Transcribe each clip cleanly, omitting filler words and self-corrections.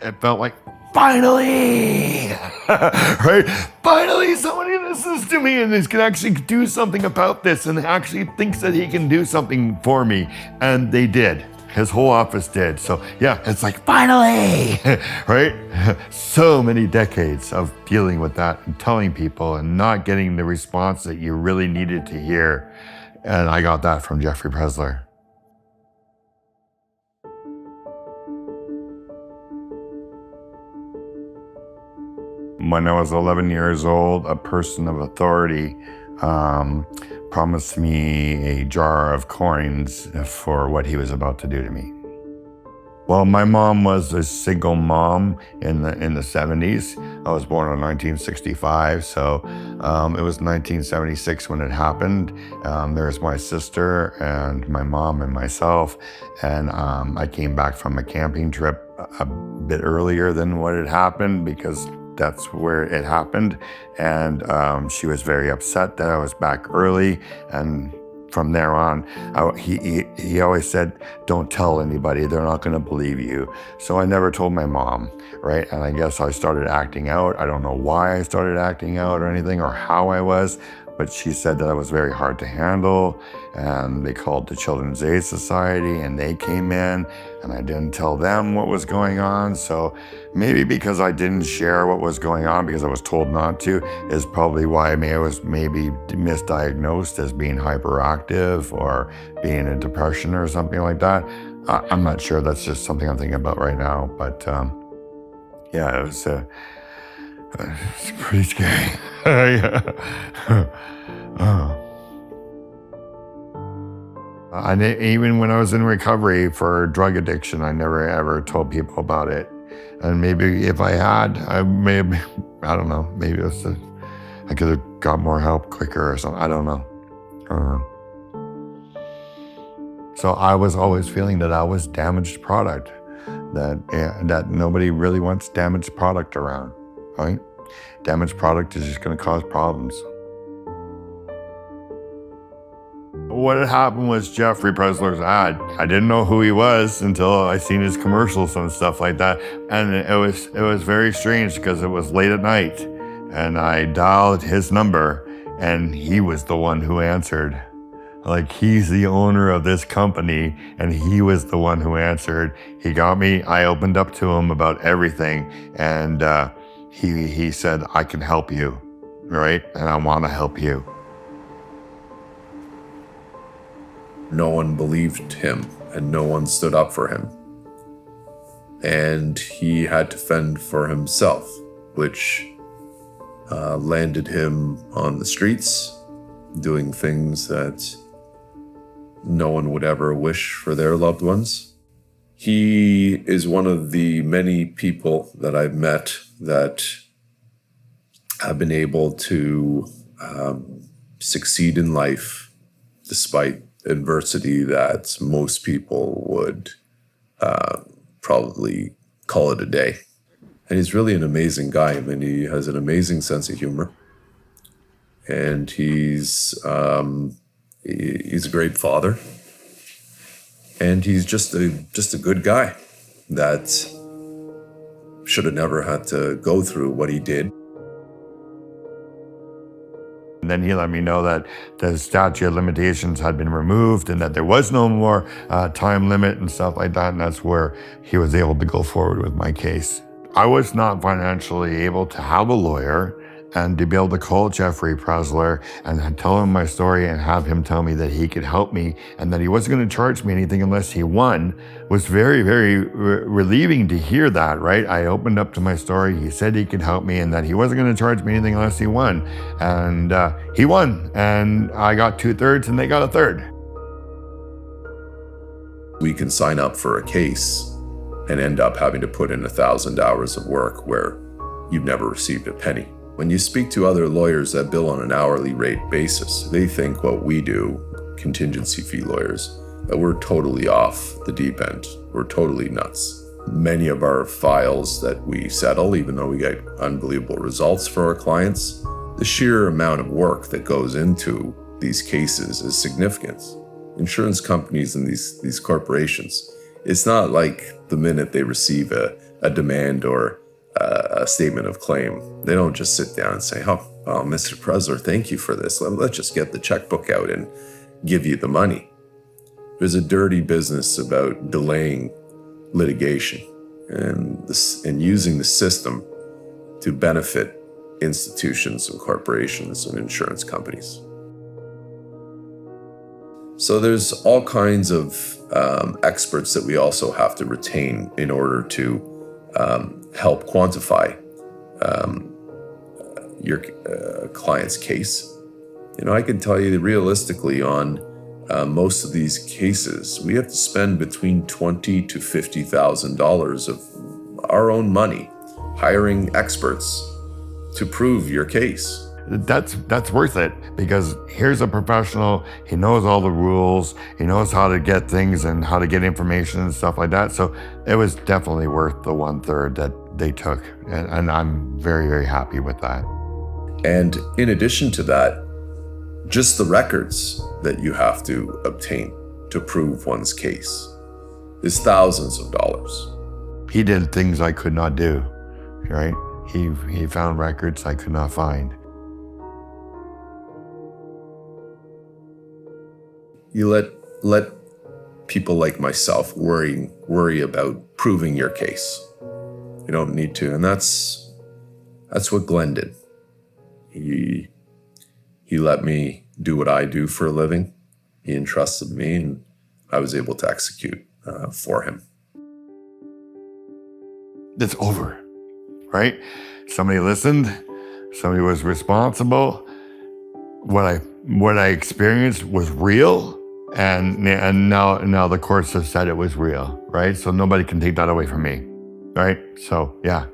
it felt like, finally, right? Finally, somebody listens to me and this can actually do something about this and actually thinks that he can do something for me. And they did. His whole office did. So yeah, it's like, finally, right? So many decades of dealing with that and telling people and not getting the response that you really needed to hear. And I got that from Jeffrey Preszler. When I was 11 years old, a person of authority promised me a jar of coins for what he was about to do to me. Well, my mom was a single mom in the 70s. I was born in 1965, so it was 1976 when it happened. There's my sister and my mom and myself, and I came back from a camping trip a bit earlier than what had happened because that's where it happened. And she was very upset that I was back early. And from there on, he always said, don't tell anybody, they're not gonna believe you. So I never told my mom, right? And I guess I started acting out. I don't know why I started acting out or anything or how I was, but she said that I was very hard to handle, and they called the Children's Aid Society and they came in and I didn't tell them what was going on. So maybe because I didn't share what was going on because I was told not to is probably why I was maybe misdiagnosed as being hyperactive or being in depression or something like that. I'm not sure, that's just something I'm thinking about right now, but yeah, it was it's pretty scary. And even when I was in recovery for drug addiction, I never ever told people about it. And maybe if I had, I don't know, maybe it was I could have got more help quicker or something. I don't know. So I was always feeling that I was damaged product, that nobody really wants damaged product around, right? Damaged product is just going to cause problems. What had happened was Jeffrey Preszler's ad. I didn't know who he was until I seen his commercials and stuff like that. And it was very strange because it was late at night and I dialed his number and he was the one who answered. Like, he's the owner of this company and he was the one who answered. He got me, I opened up to him about everything, and he said, I can help you, right? And I want to help you. No one believed him and no one stood up for him. And he had to fend for himself, which landed him on the streets, doing things that no one would ever wish for their loved ones. He is one of the many people that I've met that have been able to succeed in life despite adversity that most people would probably call it a day. And he's really an amazing guy. I mean, he has an amazing sense of humor. And he's a great father. And he's just a good guy that should have never had to go through what he did. And then he let me know that the statute of limitations had been removed and that there was no more time limit and stuff like that. And that's where he was able to go forward with my case. I was not financially able to have a lawyer and to be able to call Jeffrey Preszler and tell him my story and have him tell me that he could help me and that he wasn't going to charge me anything unless he won was very, very relieving to hear that, right? I opened up to my story. He said he could help me and that he wasn't going to charge me anything unless he won. And he won. And I got 2/3 and they got 1/3. We can sign up for a case and end up having to put in 1,000 hours of work where you've never received a penny. When you speak to other lawyers that bill on an hourly rate basis, they think what we do, contingency fee lawyers, that we're totally off the deep end. We're totally nuts. Many of our files that we settle, even though we get unbelievable results for our clients, the sheer amount of work that goes into these cases is significant. Insurance companies and these corporations, it's not like the minute they receive a a demand or a statement of claim. They don't just sit down and say, oh, well, Mr. Preszler, thank you for this. Let's just get the checkbook out and give you the money. There's a dirty business about delaying litigation and using the system to benefit institutions and corporations and insurance companies. So there's all kinds of experts that we also have to retain in order to help quantify your client's case. I can tell you that realistically on most of these cases, we have to spend between $20,000 to $50,000 of our own money hiring experts to prove your case. That's worth it, because here's a professional. He knows all the rules. He knows how to get things and how to get information and stuff like that. So it was definitely worth the 1/3 that they took. And I'm very, very happy with that. And in addition to that, just the records that you have to obtain to prove one's case is thousands of dollars. He did things I could not do, right? He found records I could not find. You let people like myself worry about proving your case. You don't need to, and that's what Glenn did. He let me do what I do for a living. He entrusted me, and I was able to execute for him. It's over, right? Somebody listened. Somebody was responsible. What I experienced was real. And now the courts have said it was real, right? So nobody can take that away from me, right? So yeah,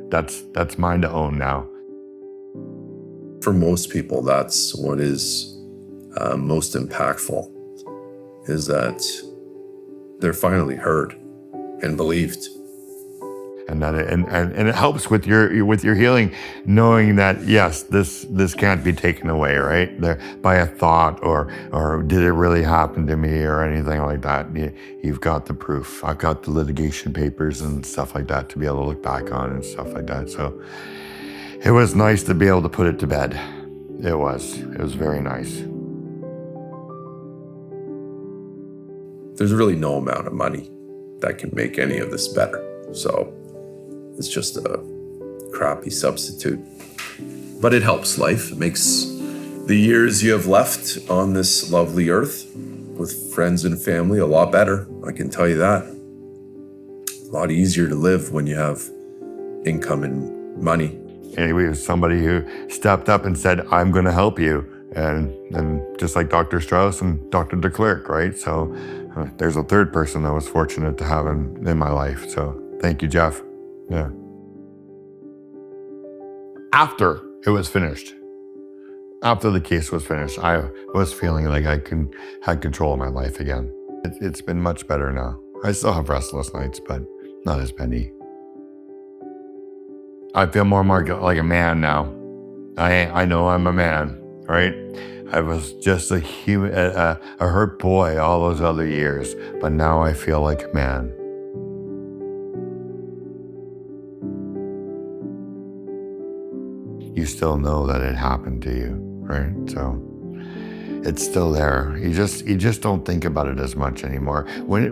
that's mine to own now. For most people, that's what is most impactful, is that they're finally heard and believed. And that and it helps with your healing, knowing that yes, this can't be taken away, right? By a thought or did it really happen to me or anything like that. You've got the proof. I've got the litigation papers and stuff like that to be able to look back on and stuff like that. So it was nice to be able to put it to bed. It was very nice. There's really no amount of money that can make any of this better. So it's just a crappy substitute. But it helps life. It makes the years you have left on this lovely earth with friends and family a lot better. I can tell you that. A lot easier to live when you have income and money. Anyway, it was somebody who stepped up and said, I'm going to help you. And just like Dr. Strauss and Dr. DeClercq, right? So there's a third person I was fortunate to have in my life. So thank you, Jeff. Yeah. After it was finished, after the case was finished, I was feeling like I had control of my life again. It's been much better now. I still have restless nights, but not as many. I feel more like a man now. I know I'm a man, right? I was just a hurt boy all those other years, but now I feel like a man. You still know that it happened to you, right? So it's still there. You just don't think about it as much anymore.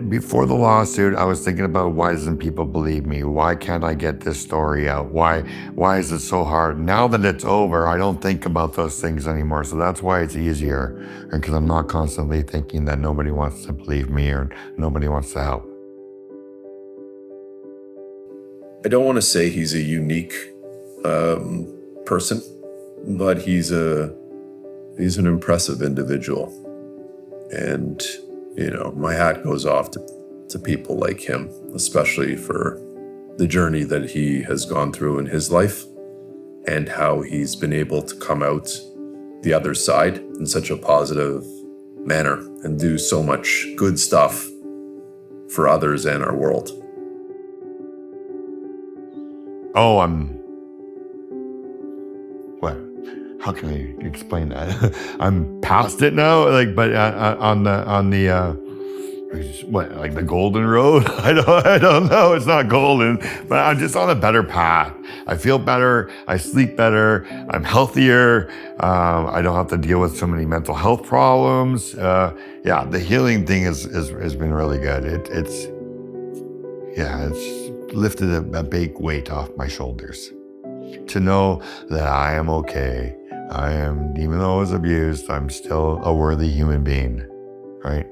Before the lawsuit, I was thinking about why doesn't people believe me? Why can't I get this story out? Why is it so hard? Now that it's over, I don't think about those things anymore. So that's why it's easier, because I'm not constantly thinking that nobody wants to believe me or nobody wants to help. I don't want to say he's a unique person, but he's an impressive individual. And, my hat goes off to people like him, especially for the journey that he has gone through in his life and how he's been able to come out the other side in such a positive manner and do so much good stuff for others and our world. Oh, how can I explain that? I'm past it now, but on the What, like the golden road? I don't know. It's not golden, but I'm just on a better path. I feel better. I sleep better. I'm healthier. I don't have to deal with so many mental health problems. Yeah, the healing thing has been really good. It's lifted a big weight off my shoulders to know that I am okay. Even though I was abused, I'm still a worthy human being, right?